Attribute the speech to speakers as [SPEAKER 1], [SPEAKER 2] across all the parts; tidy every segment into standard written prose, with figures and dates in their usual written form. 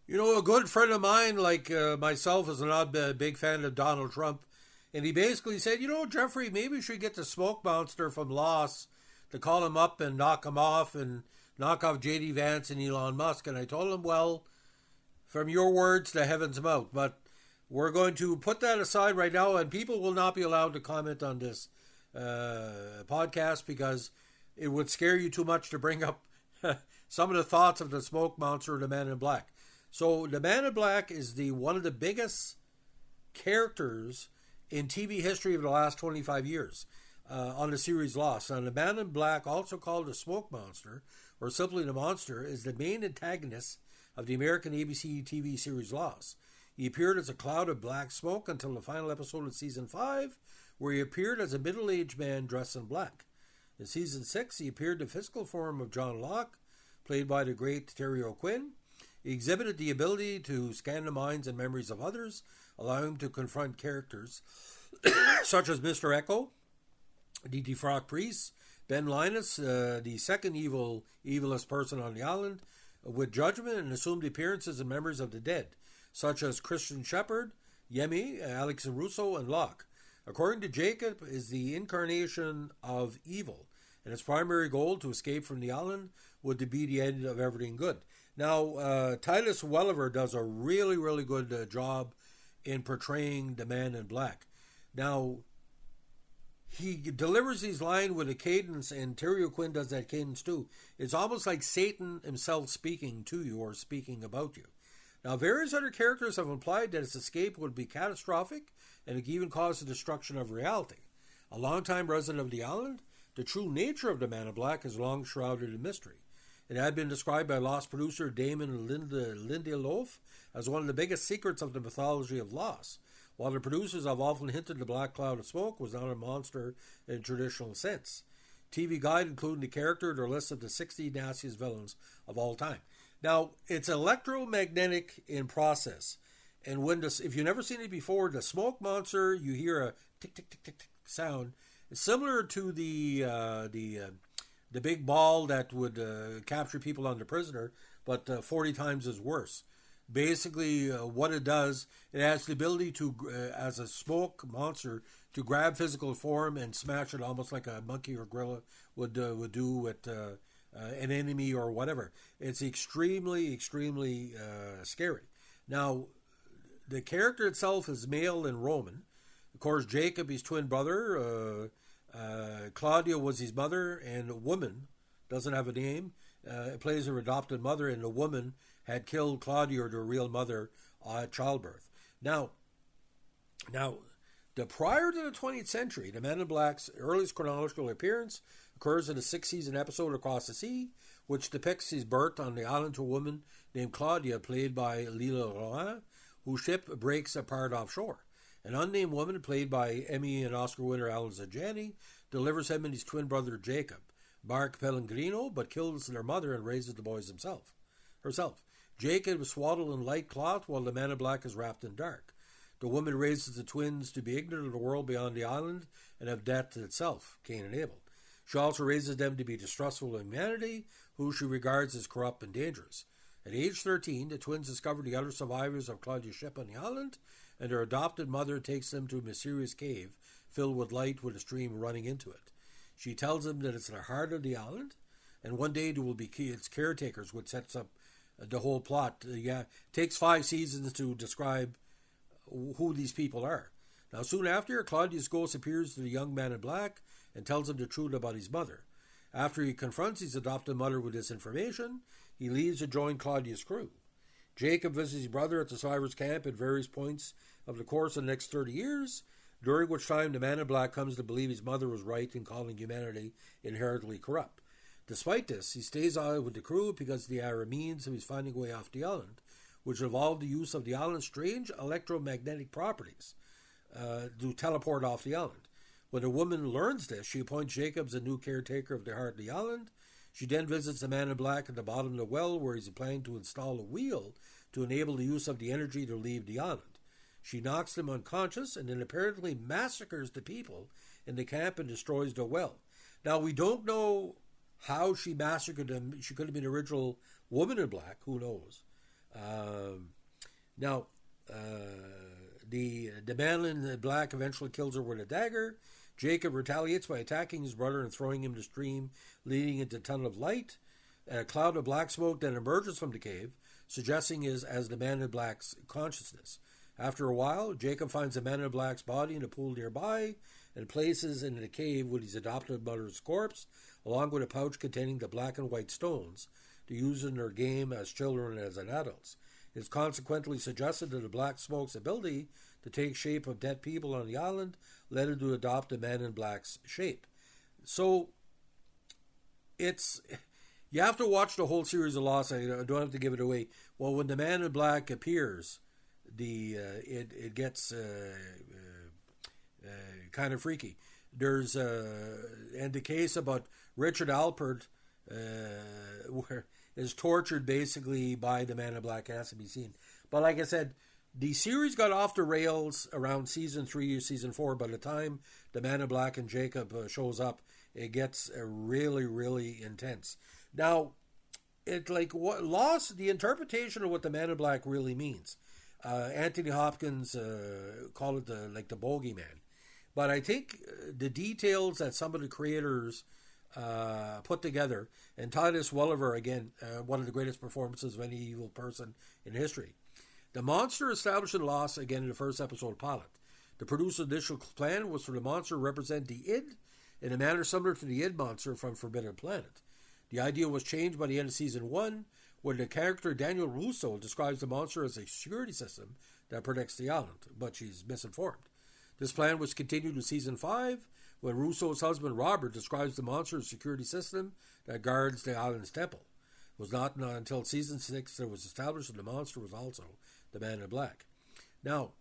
[SPEAKER 1] You know, a good friend of mine, like myself, is not a big fan of Donald Trump. And he basically said, you know, Jeffrey, maybe we should get the smoke monster from Lost to call him up and knock him off and knock off J.D. Vance and Elon Musk. And I told him, well, from your words to heaven's mouth. But we're going to put that aside right now, and people will not be allowed to comment on this podcast because it would scare you too much to bring up some of the thoughts of the smoke monster or the Man in Black. So the Man in Black is the one of the biggest characters in TV history of the last 25 years on the series Lost. And the Man in Black, also called the Smoke Monster or simply the Monster, is the main antagonist of the American ABC TV series Lost. He appeared as a cloud of black smoke until the final episode of season 5, where he appeared as a middle-aged man dressed in black. In season 6, he appeared in the physical form of John Locke, played by the great Terry O'Quinn. He exhibited the ability to scan the minds and memories of others, allowing him to confront characters such as Mr. Echo, the Defrock Priest, Ben Linus, the second evilest person on the island, with judgment and assumed appearances and memories of the dead, such as Christian Shepherd, Yemi, Alex Russo, and Locke. According to Jacob, is the incarnation of evil, and its primary goal to escape from the island would be the end of everything good. Now, Titus Welliver does a really, really good job in portraying the Man in Black. Now, he delivers these lines with a cadence, and Terry O'Quinn does that cadence too. It's almost like Satan himself speaking to you or speaking about you. Now, various other characters have implied that its escape would be catastrophic and it could even cause the destruction of reality. A longtime resident of the island, the true nature of the Man in Black is long shrouded in mystery. It had been described by Lost producer Damon Lindelof as one of the biggest secrets of the mythology of Lost, while the producers have often hinted the black cloud of smoke was not a monster in a traditional sense. TV Guide including the character their list of the 60 nastiest villains of all time. Now, it's electromagnetic in process. And when this, if you've never seen it before, the smoke monster, you hear a tick tick tick tick tick sound. It's similar to the big ball that would capture people under prisoner, but 40 times as worse. Basically, what it does, it has the ability to, as a smoke monster, to grab physical form and smash it almost like a monkey or gorilla would do with an enemy or whatever. It's extremely, extremely scary. Now, the character itself is male and Roman. Of course, Jacob, his twin brother, Claudia was his mother, and a woman, doesn't have a name, plays her adopted mother, and the woman had killed Claudia, or the real mother, at childbirth. Now, the prior to the 20th century, the Man in Black's earliest chronological appearance occurs in a 6-season episode Across the Sea, which depicts his birth on the island to a woman named Claudia, played by Lila Rohan, whose ship breaks apart offshore. An unnamed woman, played by Emmy and Oscar winner Alan Zajani, delivers him and his twin brother Jacob, Mark Pellegrino, but kills their mother and raises the boys herself. Jacob is swaddled in light cloth while the Man in Black is wrapped in dark. The woman raises the twins to be ignorant of the world beyond the island and of death itself, Cain and Abel. She also raises them to be distrustful of humanity, who she regards as corrupt and dangerous. At age 13, the twins discover the other survivors of Claudia's ship on the island, and their adopted mother takes them to a mysterious cave filled with light with a stream running into it. She tells them that it's in the heart of the island, and one day there will be its caretakers, which sets up the whole plot. It takes 5 seasons to describe who these people are. Now, soon after, Claudia's ghost appears to the young Man in Black and tells him the truth about his mother. After he confronts his adopted mother with this information, he leaves to join Claudia's crew. Jacob visits his brother at the survivors' camp at various points of the course of the next 30 years, during which time the Man in Black comes to believe his mother was right in calling humanity inherently corrupt. Despite this, he stays on with the crew because they are a means of his finding a way off the island, which involved the use of the island's strange electromagnetic properties to teleport off the island. When the woman learns this, she appoints Jacob as a new caretaker of the heart of the island. She then visits the Man in Black at the bottom of the well, where he's planning to install a wheel to enable the use of the energy to leave the island. She knocks them unconscious and then apparently massacres the people in the camp and destroys the well. Now, we don't know how she massacred them. She could have been the original woman in black, who knows? Um, Now, the man in black eventually kills her with a dagger. Jacob retaliates by attacking his brother and throwing him in the stream, leading into a tunnel of light. A cloud of black smoke then emerges from the cave, suggesting is as the man in black's consciousness. After a while, Jacob finds the man in black's body in a pool nearby and places in the cave with his adopted mother's corpse, along with a pouch containing the black and white stones to use in their game as children and as adults. It is consequently suggested that the black smoke's ability to take shape of dead people on the island led him to adopt the man in black's shape. So it's you have to watch the whole series of Lost. I don't have to give it away. Well, when the man in black appears, it gets kind of freaky. There's and the case about Richard Alpert, where is tortured basically by the man in black, has to be seen. But like I said, the series got off the rails around season 3 or season 4. By the time the man in black and Jacob shows up, it gets really, really intense. Now, it like what Lost, the interpretation of what the man in black really means. Anthony Hopkins called it the Boogeyman. But I think the details that some of the creators put together, and Titus Welliver, again, one of the greatest performances of any evil person in history. The monster established in Lost, again in the first episode pilot. The producer's initial plan was for the monster to represent the id in a manner similar to the id monster from Forbidden Planet. The idea was changed by the end of season 1, where the character Daniel Russo describes the monster as a security system that protects the island, but she's misinformed. This plan was continued in season 5, when Russo's husband Robert describes the monster as a security system that guards the island's temple. It was not until season 6 that it was established that the monster was also the Man in Black. Now,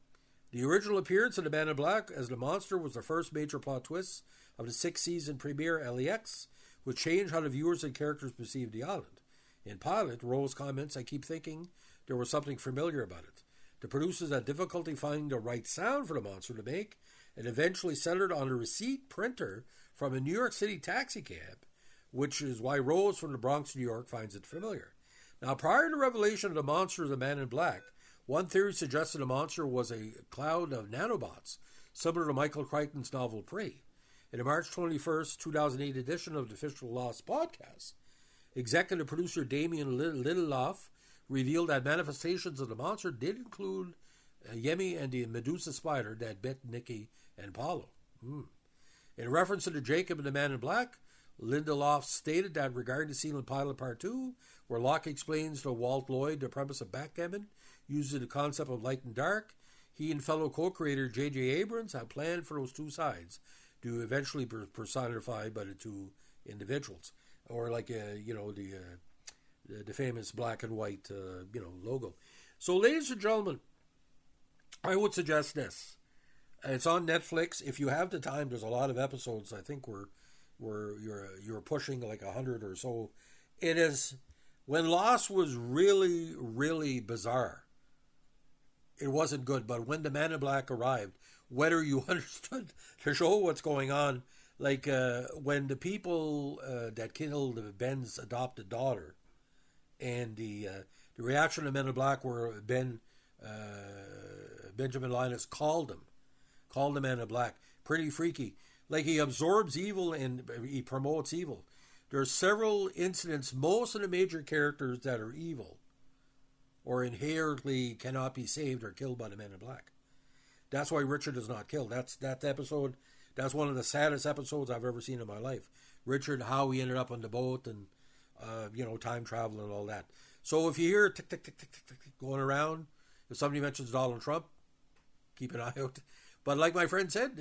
[SPEAKER 1] the original appearance of the Man in Black as the monster was the first major plot twist of the 6th season premiere LEX, which changed how the viewers and characters perceived the island. In pilot, Rose comments, "I keep thinking there was something familiar about it. The producers had difficulty finding the right sound for the monster to make, and eventually settled on a receipt printer from a New York City taxi cab, which is why Rose from the Bronx, New York finds it familiar." Now, prior to the revelation of the monster as the Man in Black, one theory suggested the monster was a cloud of nanobots, similar to Michael Crichton's novel Prey. In the March 21st, 2008 edition of the Official Lost podcast, executive producer Damien Lindelof revealed that manifestations of the monster did include Yemi and the Medusa spider that bit Nikki and Paulo. In reference to the Jacob and the Man in Black, Lindelof stated that regarding the scene in Pilot Part 2, where Locke explains to Walt Lloyd the premise of backgammon, using the concept of light and dark, he and fellow co-creator J.J. Abrams have planned for those two sides to eventually be personified by the two individuals, or like the famous black and white logo. So, ladies and gentlemen, I would suggest this. It's on Netflix. If you have the time, there's a lot of episodes. I think you're pushing like 100 or so. It is when Lost was really, really bizarre. It wasn't good, but when the Man in Black arrived, whether you understood the show, what's going on, like when the people that killed Ben's adopted daughter, and the reaction of Men in Black where Benjamin Linus called the Man in Black, pretty freaky. Like he absorbs evil and he promotes evil. There are several incidents, most of the major characters that are evil or inherently cannot be saved or killed by the Men in Black. That's why Richard is not killed. That episode. That's one of the saddest episodes I've ever seen in my life. Richard, how he ended up on the boat and time travel and all that. So if you hear tick tick tick tick tick tick going around, if somebody mentions Donald Trump, keep an eye out. But like my friend said,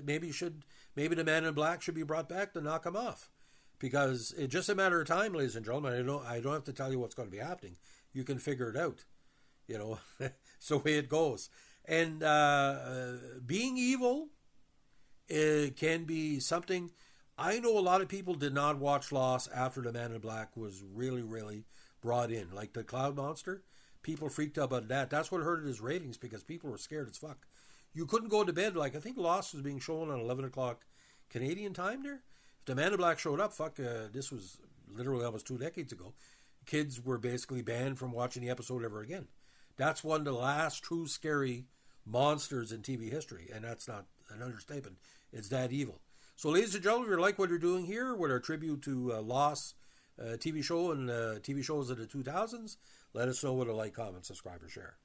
[SPEAKER 1] maybe the Man in Black should be brought back to knock him off, because it's just a matter of time, ladies and gentlemen. I don't have to tell you what's going to be happening. You can figure it out. It's the way it goes. And being evil can be something. I know a lot of people did not watch Lost after the Man in Black was really, really brought in. Like the Cloud Monster, people freaked out about that. That's what hurt his ratings, because people were scared as fuck. You couldn't go to bed. Like I think Lost was being shown on 11 o'clock Canadian time there. If the Man in Black showed up, this was literally almost 2 decades ago. kids were basically banned from watching the episode ever again. That's one of the last true scary monsters in TV history, and that's not an understatement. It's that evil. So, ladies and gentlemen, if you like what we're doing here with our tribute to Lost TV show and TV shows of the 2000s, let us know with a like, comment, subscribe, or share.